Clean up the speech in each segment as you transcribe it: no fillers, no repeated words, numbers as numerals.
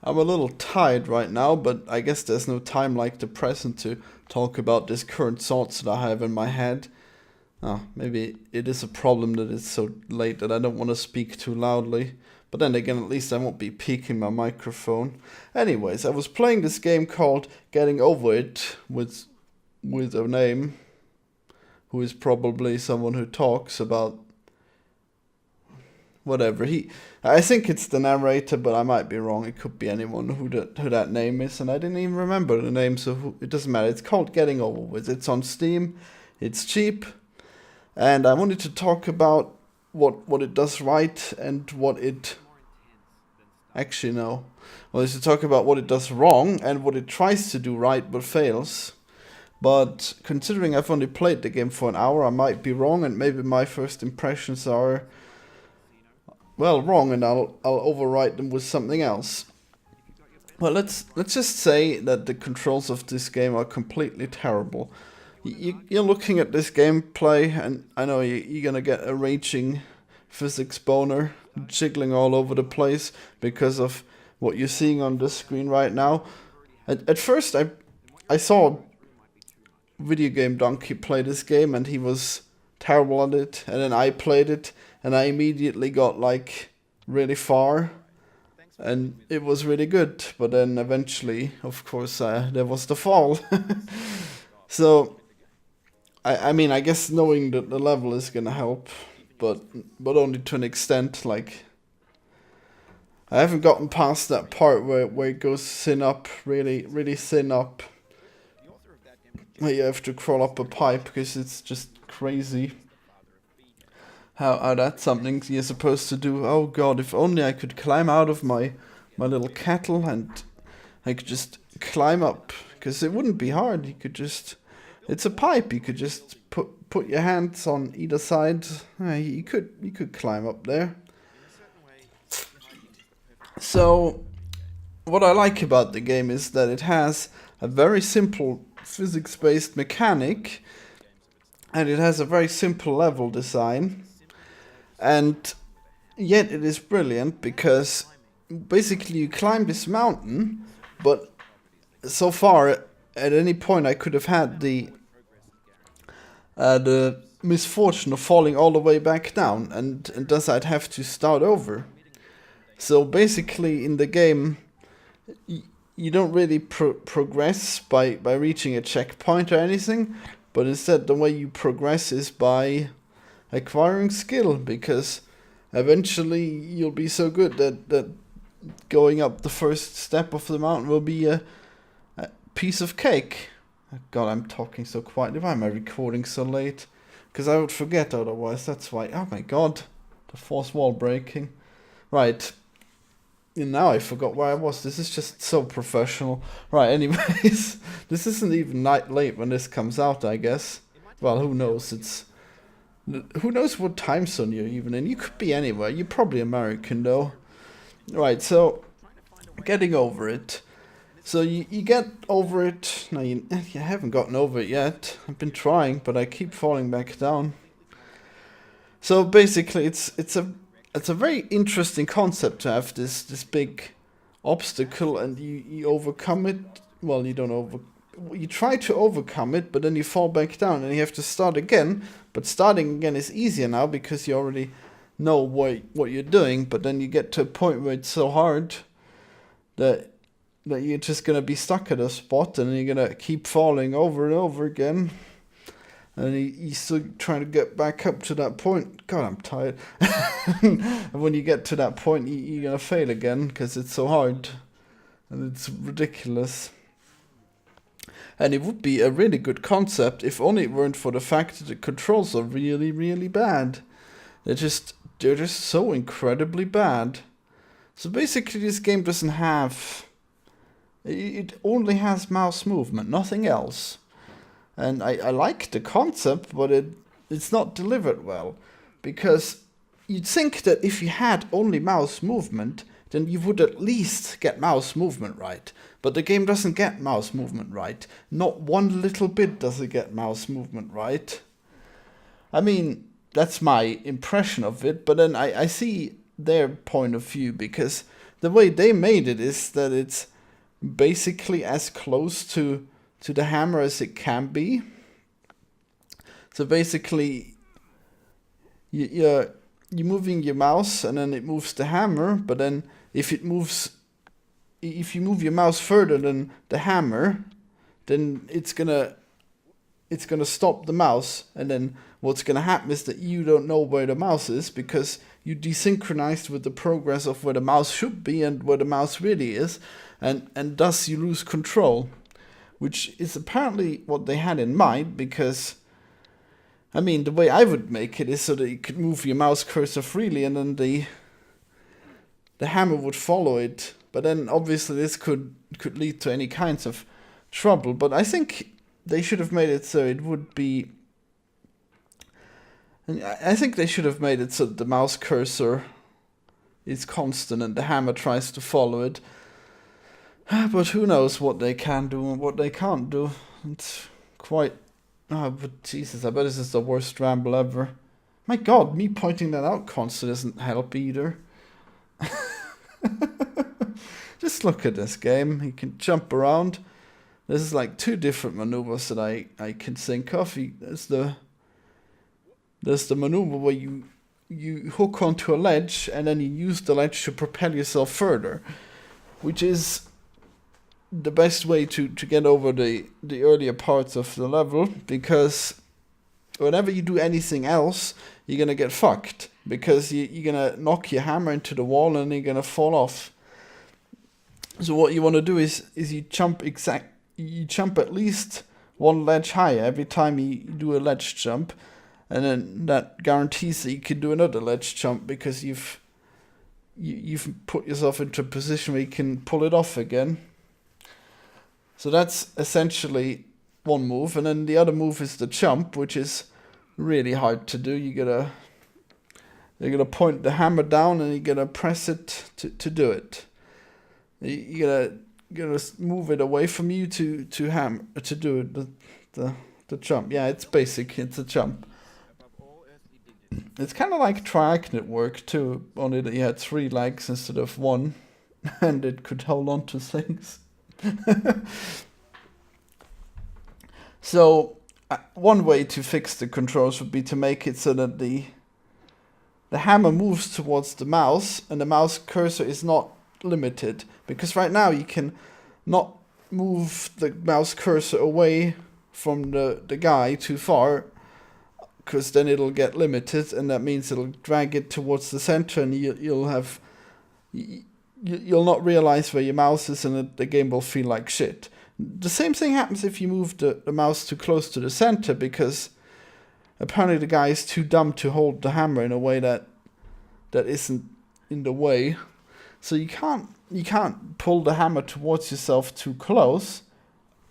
I'm a little tired right now, but I guess there's no time like the present to talk about these current thoughts that I have in my head. Maybe it is a problem that it's so late that I don't want to speak too loudly. But then again, at least I won't be peaking my microphone. Anyways, I was playing this game called Getting Over It with a name who is probably someone who talks about whatever. I think it's the narrator, but I might be wrong. It could be anyone who that name is, and I didn't even remember the name, so it doesn't matter. It's called Getting Over It. It's on Steam. It's cheap, and I wanted to talk about what it does right and what it actually no. Well, is to talk about what it does wrong and what it tries to do right but fails. But considering I've only played the game for an hour, I might be wrong, and maybe my first impressions are wrong, and I'll overwrite them with something else. Well, let's just say that the controls of this game are completely terrible. You're looking at this gameplay, and I know you're gonna get a raging physics boner, jiggling all over the place because of what you're seeing on the screen right now. At first, I saw Video Game Donkey play this game, and he was terrible at it, and then I played it, and I immediately got like really far, and it was really good. But then eventually, of course, there was the fall. So I mean, I guess knowing that the level is gonna help, but only to an extent. Like, I haven't gotten past that part where it goes thin up, really thin up. Where you have to crawl up a pipe because it's just crazy. How that's something you're supposed to do. Oh god, if only I could climb out of my little kettle and I could just climb up. Because it wouldn't be hard. You could just... It's a pipe. You could just put your hands on either side. You could climb up there. So, what I like about the game is that it has a very simple physics-based mechanic. And it has a very simple level design. And yet it is brilliant because basically you climb this mountain, but so far at any point I could have had the misfortune of falling all the way back down, and thus I'd have to start over. So basically in the game you don't really progress by reaching a checkpoint or anything, but instead the way you progress is by acquiring skill, because eventually you'll be so good that going up the first step of the mountain will be a piece of cake. God, I'm talking so quietly. Why am I recording so late? Because I would forget otherwise, that's why. Oh my god, the fourth wall breaking. Right, and now I forgot where I was. This is just so professional. Right, anyways, this isn't even late when this comes out, I guess. Well, who knows, who knows what time zone you're even in? You could be anywhere. You're probably American, though. Right, so getting over it. So you get over it. No, you haven't gotten over it yet. I've been trying, but I keep falling back down. So basically, it's a very interesting concept to have this big obstacle, and you overcome it. Well, you try to overcome it, but then you fall back down and you have to start again. But starting again is easier now because you already know what you're doing. But then you get to a point where it's so hard that you're just gonna be stuck at a spot, and you're gonna keep falling over and over again. And you're still trying to get back up to that point. God, I'm tired. And when you get to that point, you're gonna fail again because it's so hard, and it's ridiculous. And it would be a really good concept if only it weren't for the fact that the controls are really bad. They're just so incredibly bad. So basically this game doesn't have... It only has mouse movement, nothing else. And I like the concept, but it's not delivered well. Because you'd think that if you had only mouse movement, then you would at least get mouse movement right. But the game doesn't get mouse movement right. Not one little bit does it get mouse movement right. I mean, that's my impression of it, but then I see their point of view, because the way they made it is that it's basically as close to the hammer as it can be. So basically, you're moving your mouse and then it moves the hammer, but then if you move your mouse further than the hammer, then it's gonna stop the mouse, and then what's gonna happen is that you don't know where the mouse is because you desynchronized with the progress of where the mouse should be and where the mouse really is, and thus you lose control, which is apparently what they had in mind. Because I mean, the way I would make it is so that you could move your mouse cursor freely and then the hammer would follow it. But then obviously this could lead to any kinds of trouble. But I think they should have made it so it would be... I think they should have made it so that the mouse cursor is constant and the hammer tries to follow it. But who knows what they can do and what they can't do. It's quite... Oh, but Jesus, I bet this is the worst ramble ever. My God, me pointing that out constantly doesn't help either. Just look at this game. You can jump around. There's like 2 different maneuvers that I can think of. There's the maneuver where you hook onto a ledge and then you use the ledge to propel yourself further, which is the best way to get over the earlier parts of the level, because whenever you do anything else, you're gonna get fucked, because you're gonna knock your hammer into the wall and you're gonna fall off. So what you want to do is you jump at least 1 ledge higher every time you do a ledge jump, and then that guarantees that you can do another ledge jump, because you've put yourself into a position where you can pull it off again. So that's essentially one move, and then the other move is the jump, which is really hard to do. You're gonna point the hammer down and you're gonna press it to do it. You're gonna move it away from you to do it, the jump. Yeah, it's basic. It's a jump. It's kind of like triagonal work too, only that you had 3 legs instead of 1, and it could hold on to things. So one way to fix the controls would be to make it so that the hammer moves towards the mouse and the mouse cursor is not limited, because right now you can not move the mouse cursor away from the guy too far, because then it'll get limited, and that means it'll drag it towards the center, and you'll not realize where your mouse is, and the game will feel like shit. The same thing happens if you move the mouse too close to the center, because apparently the guy is too dumb to hold the hammer in a way that isn't in the way. So you can't pull the hammer towards yourself too close,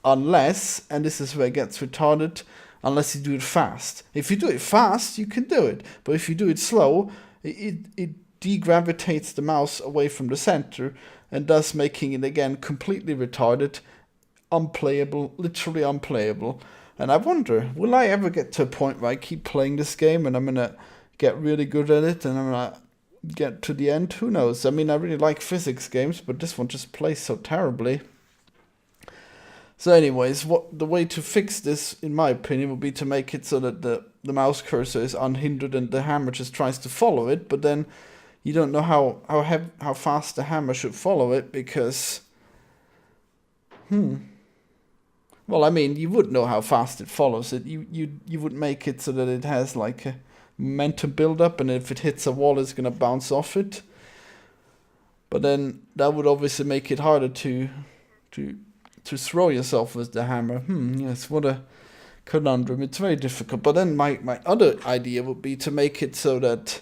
unless, and this is where it gets retarded, unless you do it fast. If you do it fast, you can do it, but if you do it slow, it degravitates the mouse away from the center, and thus making it again completely retarded, unplayable, literally unplayable. And I wonder, will I ever get to a point where I keep playing this game and I'm gonna get really good at it and I'm gonna get to the end? Who knows? I mean, I really like physics games, but this one just plays so terribly. So anyways, the way to fix this, in my opinion, would be to make it so that the mouse cursor is unhindered and the hammer just tries to follow it, but then you don't know how fast the hammer should follow it, because well, I mean, you would know how fast it follows it. You would make it so that it has like a momentum build up, and if it hits a wall, it's gonna bounce off it. But then that would obviously make it harder to throw yourself with the hammer. Yes, what a conundrum. It's very difficult. But then my other idea would be to make it so that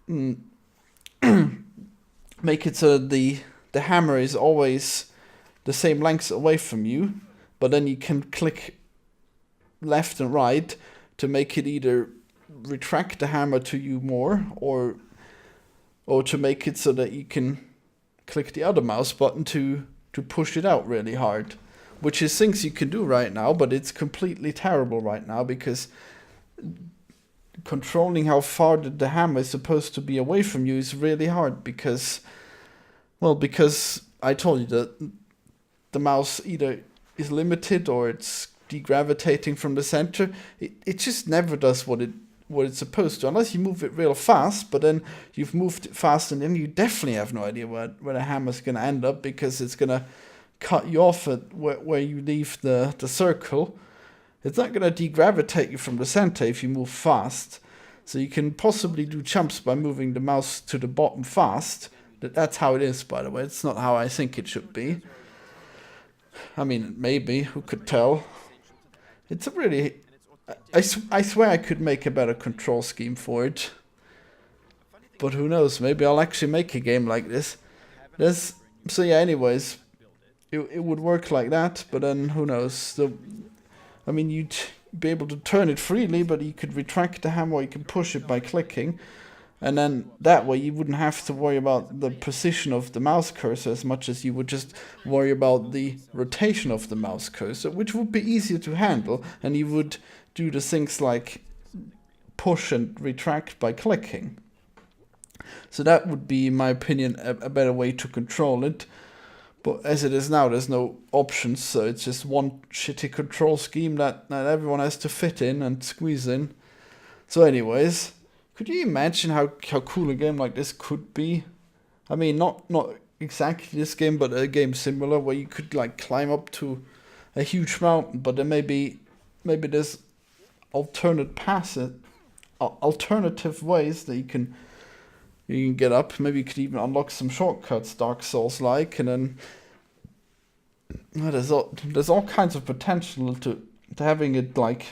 the hammer is always the same length away from you, but then you can click left and right to make it either retract the hammer to you more, or to make it so that you can click the other mouse button to push it out really hard, which is things you can do right now, but it's completely terrible right now, because controlling how far the hammer is supposed to be away from you is really hard, because Well, because I told you that the mouse either is limited or it's degravitating from the center. It just never does what it's supposed to, unless you move it real fast. But then you've moved it fast, and then you definitely have no idea where the hammer's gonna end up, because it's gonna cut you off at where you leave the circle. It's not gonna degravitate you from the center if you move fast. So you can possibly do jumps by moving the mouse to the bottom fast. That's how it is, by the way. It's not how I think it should be. I mean, maybe, who could tell? It's a really... I swear I could make a better control scheme for it. But who knows, maybe I'll actually make a game like this. So yeah, anyways, it would work like that, but then who knows. I mean, you'd be able to turn it freely, but you could retract the hammer, or you can push it by clicking. And then that way you wouldn't have to worry about the position of the mouse cursor as much as you would just worry about the rotation of the mouse cursor, which would be easier to handle, and you would do the things like push and retract by clicking. So that would be, in my opinion, a better way to control it. But as it is now, there's no options, so it's just one shitty control scheme that everyone has to fit in and squeeze in. So anyways... Could you imagine how cool a game like this could be? I mean, not exactly this game, but a game similar, where you could like climb up to a huge mountain, but then maybe there's alternative ways that you can get up. Maybe you could even unlock some shortcuts, Dark Souls like, and then there's all kinds of potential to having it like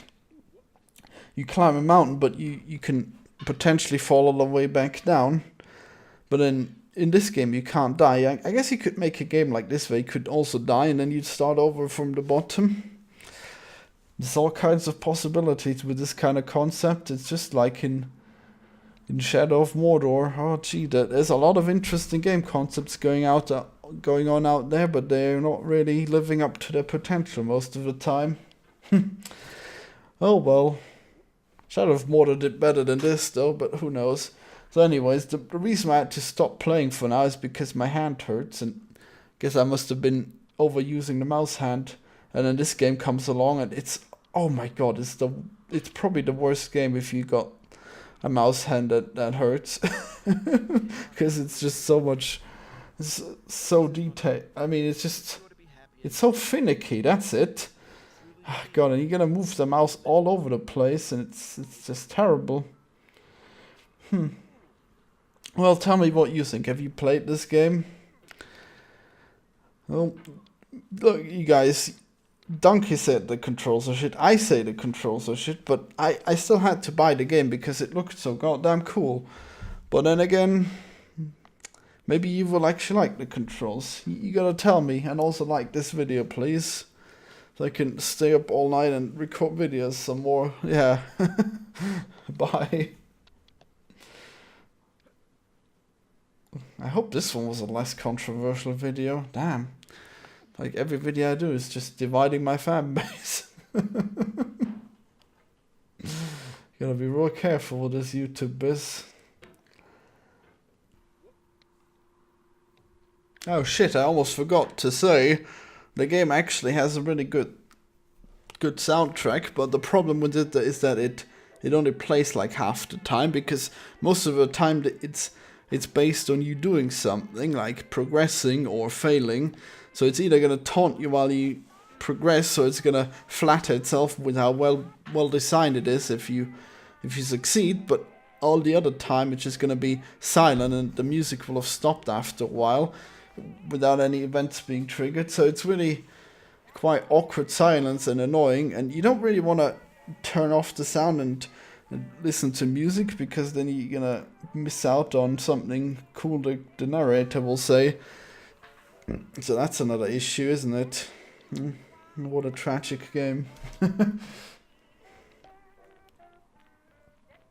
you climb a mountain, but you can potentially fall all the way back down. But then in this game you can't die. I guess you could make a game like this where you could also die and then you'd start over from the bottom. There's all kinds of possibilities with this kind of concept. It's just like in Shadow of Mordor. Oh gee, there's a lot of interesting game concepts going on out there, but they're not really living up to their potential most of the time. Oh well. Shadow of Mordor did better than this though, but who knows. So anyways, the reason I had to stop playing for now is because my hand hurts, and I guess I must have been overusing the mouse hand. And then this game comes along and it's, oh my god, it's probably the worst game if you got a mouse hand that hurts. Because it's just so much, it's so detailed. I mean, it's so finicky, that's it. God, and you're gonna move the mouse all over the place, and it's just terrible. Well, tell me what you think. Have you played this game? Well, look, you guys, Donkey said the controls are shit. I say the controls are shit, but I still had to buy the game because it looked so goddamn cool. But then again, maybe you will actually like the controls. You gotta tell me, and also like this video, please. So I can stay up all night and record videos some more. Yeah. Bye. I hope this one was a less controversial video. Damn. Like every video I do is just dividing my fan base. Gotta be real careful with this YouTube biz. Oh shit, I almost forgot to say. The game actually has a really good soundtrack, but the problem with it is that it only plays like half the time, because most of the time it's based on you doing something, like progressing or failing. So it's either gonna taunt you while you progress, or it's gonna flatter itself with how well designed it is if you succeed, but all the other time it's just gonna be silent and the music will have stopped after a while, without any events being triggered. So it's really quite awkward silence and annoying, and you don't really want to turn off the sound and listen to music, because then you're gonna miss out on something cool the narrator will say. So that's another issue, isn't it? What a tragic game.